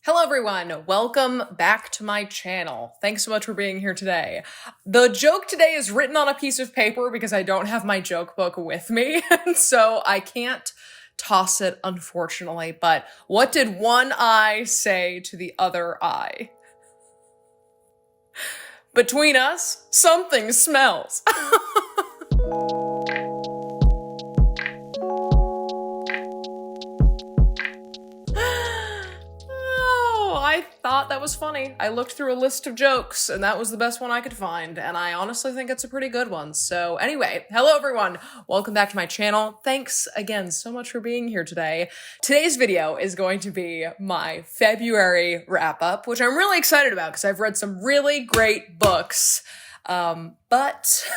Hello everyone, welcome back to my channel. Thanks so much for being here today. The joke today is written on a piece of paper because I don't have my joke book with me, and so I can't toss it, unfortunately. But what did one eye say to the other eye? Between us, something smells. I thought that was funny. I looked through a list of jokes and that was the best one I could find, and I honestly think it's a pretty good one. So anyway, hello everyone. Welcome back to my channel. Thanks again so much for being here today. Today's video is going to be my February wrap up, which I'm really excited about because I've read some really great books. But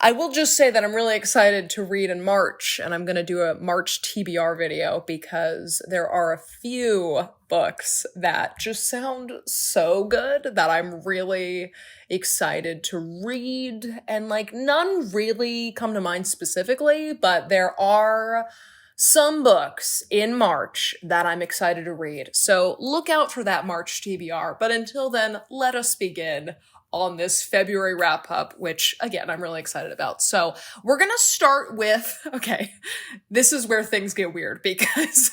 I will just say that I'm really excited to read in March, and I'm going to do a March TBR video because there are a few books that just sound so good that I'm really excited to read, and like none really come to mind specifically, but there are some books in March that I'm excited to read. So look out for that March TBR. But until then, let us begin on this February wrap up, which again, I'm really excited about. So we're going to start with, okay, this is where things get weird because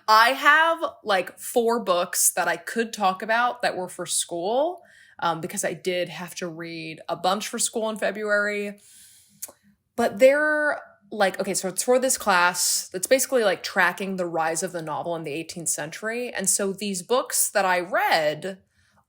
I have like 4 books that I could talk about that were for school, because I did have to read a bunch for school in February, but they're like, okay, so it's for this class that's basically like tracking the rise of the novel in the 18th century. And so these books that I read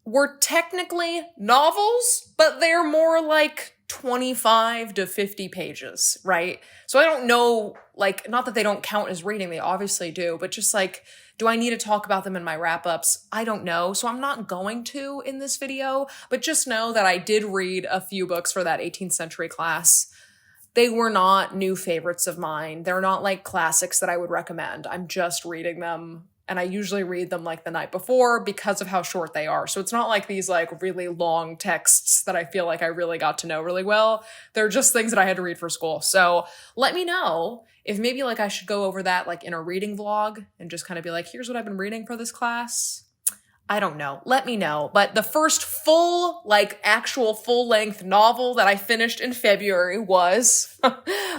were technically novels, but they're more like 25 to 50 pages, right? So I don't know, like, not that they don't count as reading, they obviously do, but just like, do I need to talk about them in my wrap-ups? I don't know, so I'm not going to in this video, but just know that I did read a few books for that 18th century class. They were not new favorites of mine. They're not like classics that I would recommend. I'm just reading them, and I usually read them like the night before because of how short they are. So it's not like these like really long texts that I feel like I really got to know really well. They're just things that I had to read for school. So let me know if maybe like I should go over that like in a reading vlog and just kind of be like, here's what I've been reading for this class. I don't know. Let me know. But the first full, like actual full-length novel that I finished in February was,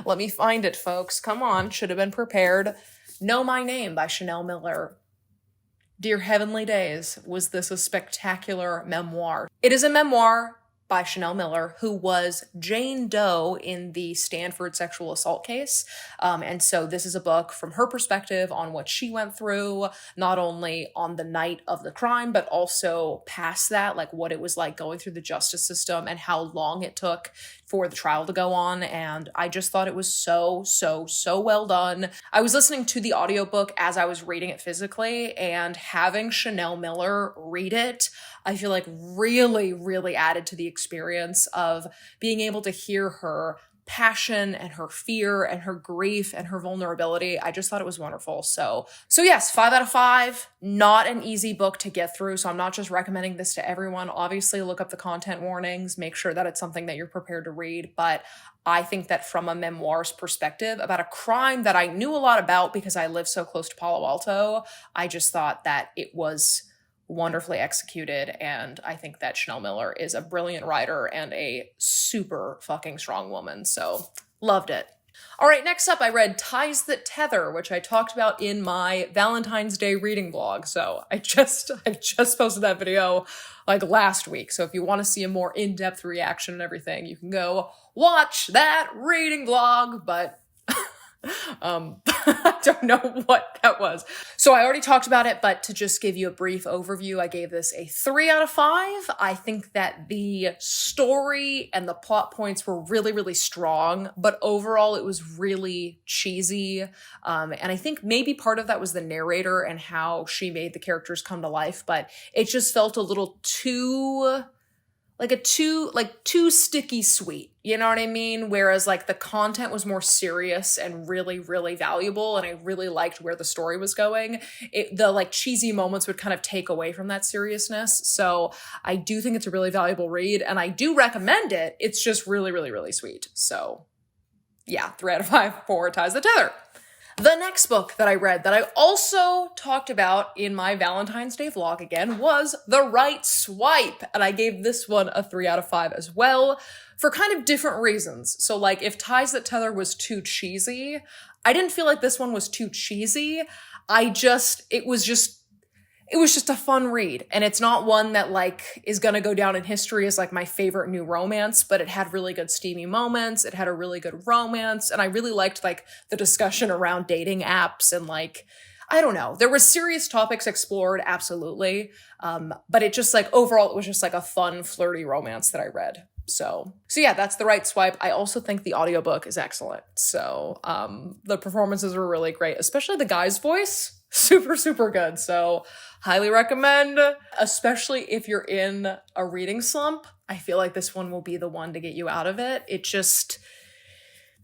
let me find it, folks. Come on, should have been prepared. Know My Name by Chanel Miller. Dear Heavenly Days, was this a spectacular memoir? It is a memoir by Chanel Miller, who was Jane Doe in the Stanford sexual assault case. And so this is a book from her perspective on what she went through, not only on the night of the crime, but also past that, like what it was like going through the justice system and how long it took for the trial to go on. And I just thought it was so well done. I was listening to the audiobook as I was reading it physically, and having Chanel Miller read it, I feel like really added to the experience of being able to hear her passion and her fear and her grief and her vulnerability. I just thought it was wonderful. So yes, 5 out of 5, not an easy book to get through. So I'm not just recommending this to everyone. Obviously look up the content warnings, make sure that it's something that you're prepared to read. But I think that from a memoir's perspective about a crime that I knew a lot about because I live so close to Palo Alto, I just thought that it was wonderfully executed, and I think that Chanel Miller is a brilliant writer and a super fucking strong woman, so loved it. All right, next up I read Ties That Tether, which I talked about in my Valentine's Day reading vlog, so I just posted that video like last week, so if you want to see a more in-depth reaction and everything, you can go watch that reading vlog, but I don't know what that was. So I already talked about it, but to just give you a brief overview, I gave this a 3 out of 5. I think that the story and the plot points were really strong, but overall it was really cheesy. And I think maybe part of that was the narrator and how she made the characters come to life, but it just felt a little too too sticky sweet, you know what I mean? Whereas like the content was more serious and really valuable, and I really liked where the story was going. The like cheesy moments would kind of take away from that seriousness. So I do think it's a really valuable read, and I do recommend it. It's just really sweet. So yeah, 3 out of 5 for Ties That Tether. The next book that I read that I also talked about in my Valentine's Day vlog again was The Right Swipe. And I gave this one a 3 out of 5 as well for kind of different reasons. So like if Ties That Tether was too cheesy, I didn't feel like this one was too cheesy. It was just a fun read. And it's not one that like is gonna go down in history as like my favorite new romance, but it had really good steamy moments. It had a really good romance. And I really liked like the discussion around dating apps and like, I don't know, there were serious topics explored, absolutely. But it just like overall, it was just like a fun, flirty romance that I read. So yeah, that's The Right Swipe. I also think the audiobook is excellent. So the performances were really great, especially the guy's voice. Super, super good. So highly recommend, especially if you're in a reading slump. I feel like this one will be the one to get you out of it.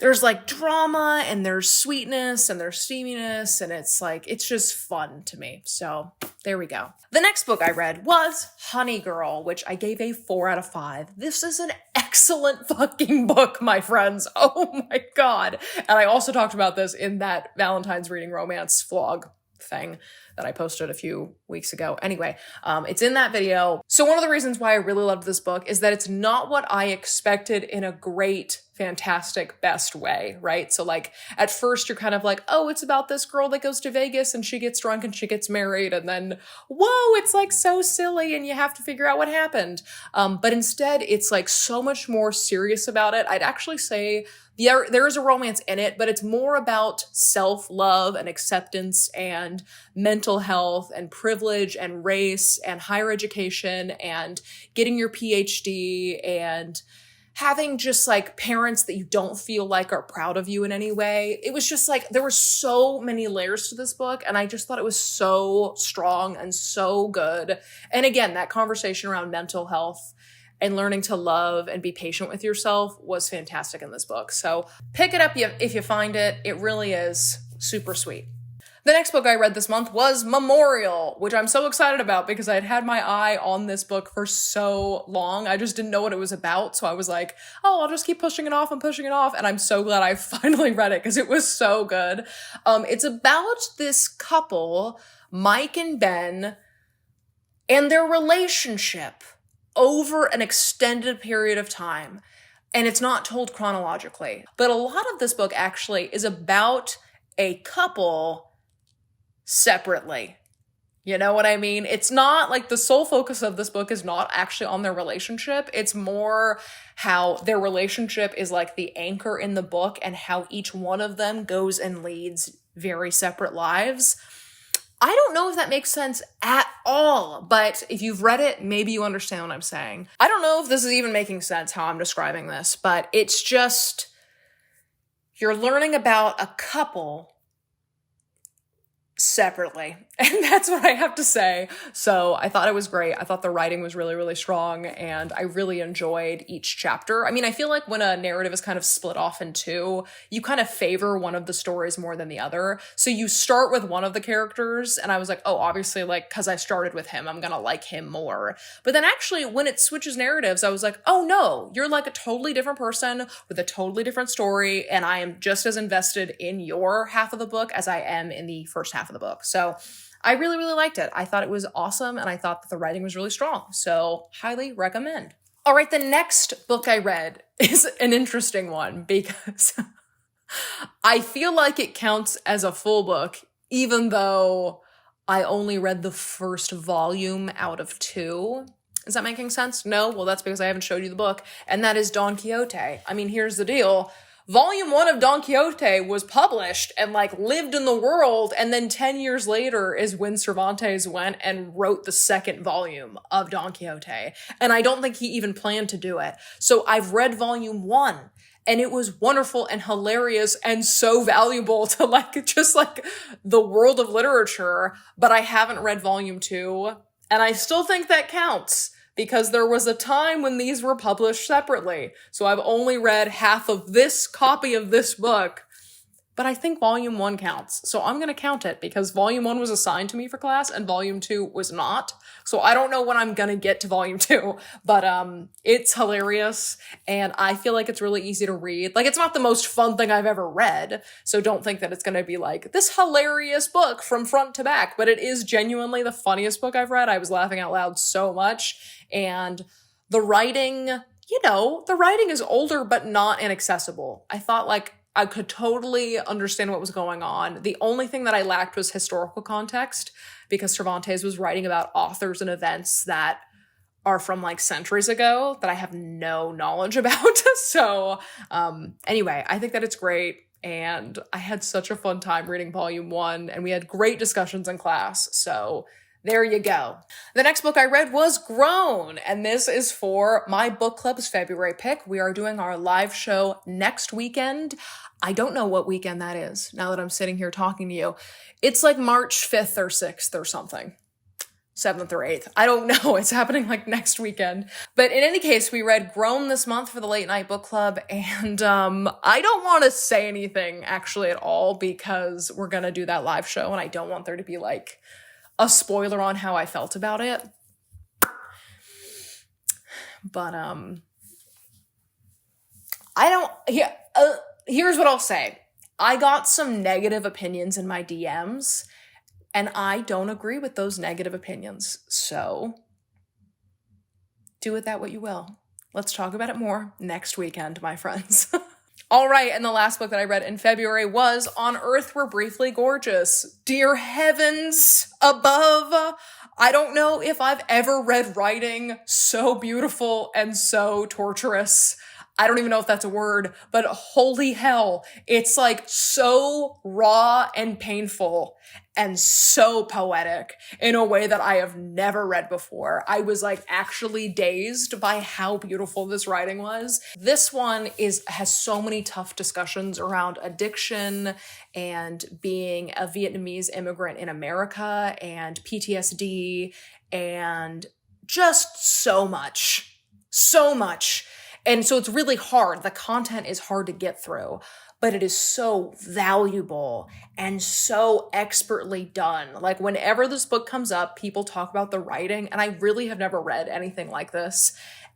There's like drama and there's sweetness and there's steaminess and it's just fun to me. So there we go. The next book I read was Honey Girl, which I gave a 4 out of 5. This is an excellent fucking book, my friends. Oh my God. And I also talked about this in that Valentine's Reading Romance vlog thing that I posted a few weeks ago. Anyway, it's in that video. So one of the reasons why I really loved this book is that it's not what I expected in a great, fantastic, best way, right? So like at first you're kind of like, oh, it's about this girl that goes to Vegas and she gets drunk and she gets married. And then, whoa, it's like so silly and you have to figure out what happened. But instead it's like so much more serious about it. I'd actually say there is a romance in it, but it's more about self-love and acceptance and mental health and privilege and race and higher education and getting your PhD and having just like parents that you don't feel like are proud of you in any way. It was just like, there were so many layers to this book and I just thought it was so strong and so good. And again, that conversation around mental health and learning to love and be patient with yourself was fantastic in this book. So pick it up if you find it. It really is super sweet. The next book I read this month was Memorial, which I'm so excited about because I'd had my eye on this book for so long. I just didn't know what it was about. So I was like, oh, I'll just keep pushing it off and pushing it off. And I'm so glad I finally read it because it was so good. It's about this couple, Mike and Ben, and their relationship over an extended period of time. And it's not told chronologically. But a lot of this book actually is about a couple separately. You know what I mean? It's not like the sole focus of this book is not actually on their relationship. It's more how their relationship is like the anchor in the book and how each one of them goes and leads very separate lives. I don't know if that makes sense at all, but if you've read it, maybe you understand what I'm saying. I don't know if this is even making sense how I'm describing this, but it's just, you're learning about a couple separately. And that's what I have to say. So I thought it was great. I thought the writing was really, really strong and I really enjoyed each chapter. I mean, I feel like when a narrative is kind of split off in two, you kind of favor one of the stories more than the other. So you start with one of the characters and I was like, oh, obviously like, cause I started with him, I'm gonna like him more. But then actually when it switches narratives, I was like, oh no, you're like a totally different person with a totally different story. And I am just as invested in your half of the book as I am in the first half of the book. So I really, really liked it. I thought it was awesome and I thought that the writing was really strong. So highly recommend. All right, the next book I read is an interesting one because I feel like it counts as a full book, even though I only read the first volume out of 2. Is that making sense? No? Well, that's because I haven't showed you the book, and that is Don Quixote. I mean, here's the deal. Volume 1 of Don Quixote was published and like lived in the world. And then 10 years later is when Cervantes went and wrote the second volume of Don Quixote. And I don't think he even planned to do it. So I've read volume 1 and it was wonderful and hilarious and so valuable to like, just like the world of literature. But I haven't read volume 2 and I still think that counts, because there was a time when these were published separately. So I've only read half of this copy of this book, but I think volume 1 counts. So I'm gonna count it because volume 1 was assigned to me for class and volume 2 was not. So I don't know when I'm gonna get to volume 2, but it's hilarious and I feel like it's really easy to read. Like, it's not the most fun thing I've ever read, so don't think that it's gonna be like this hilarious book from front to back, but it is genuinely the funniest book I've read. I was laughing out loud so much, and the writing, you know, the writing is older but not inaccessible. I thought like I could totally understand what was going on. The only thing that I lacked was historical context because Cervantes was writing about authors and events that are from like centuries ago that I have no knowledge about. So anyway, I think that it's great. And I had such a fun time reading volume 1 and we had great discussions in class. So there you go. The next book I read was Grown, and this is for my book club's February pick. We are doing our live show next weekend. I don't know what weekend that is now that I'm sitting here talking to you. It's like March 5th or 6th or something. 7th or 8th. I don't know. It's happening like next weekend. But in any case, we read Grown this month for the late night book club. And I don't want to say anything actually at all because we're going to do that live show and I don't want there to be like a spoiler on how I felt about it. But here's what I'll say. I got some negative opinions in my DMs, and I don't agree with those negative opinions. So do with that what you will. Let's talk about it more next weekend, my friends. All right, and the last book that I read in February was On Earth We're Briefly Gorgeous. Dear heavens above, I don't know if I've ever read writing so beautiful and so torturous. I don't even know if that's a word, but holy hell, it's like so raw and painful and so poetic in a way that I have never read before. I was like actually dazed by how beautiful this writing was. This one has so many tough discussions around addiction and being a Vietnamese immigrant in America and PTSD and just so much. And so it's really hard. The content is hard to get through, but it is so valuable and so expertly done. Like whenever this book comes up, people talk about the writing, and I really have never read anything like this.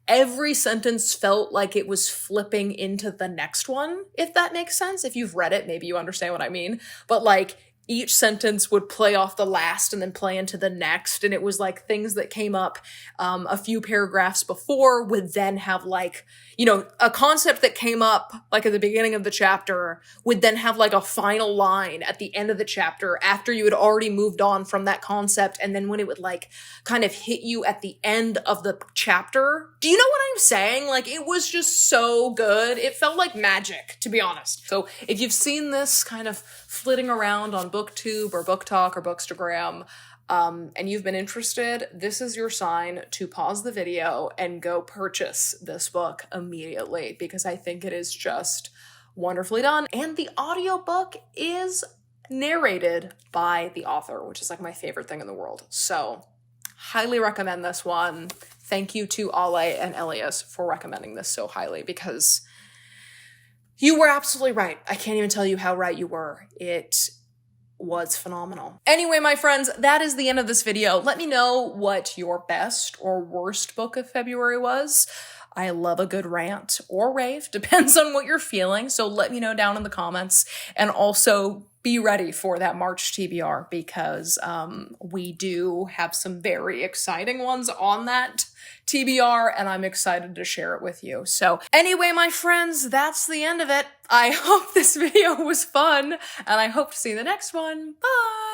Every sentence felt like it was flipping into the next one, if that makes sense. If you've read it, maybe you understand what I mean. But like each sentence would play off the last and then play into the next. And it was like things that came up a few paragraphs before would then have like, you know, a concept that came up like at the beginning of the chapter would then have like a final line at the end of the chapter after you had already moved on from that concept. And then when it would like kind of hit you at the end of the chapter. Do you know what I'm saying? Like it was just so good. It felt like magic, to be honest. So if you've seen this kind of flitting around on BookTube or BookTok or Bookstagram, and you've been interested, this is your sign to pause the video and go purchase this book immediately because I think it is just wonderfully done. And the audiobook is narrated by the author, which is like my favorite thing in the world. So highly recommend this one. Thank you to Ale and Elias for recommending this so highly because you were absolutely right. I can't even tell you how right you were. It was phenomenal. Anyway, my friends, that is the end of this video. Let me know what your best or worst book of February was. I love a good rant or rave, depends on what you're feeling. So let me know down in the comments, and also be ready for that March TBR because we do have some very exciting ones on that TBR, and I'm excited to share it with you. So anyway, my friends, that's the end of it. I hope this video was fun, and I hope to see you in the next one. Bye!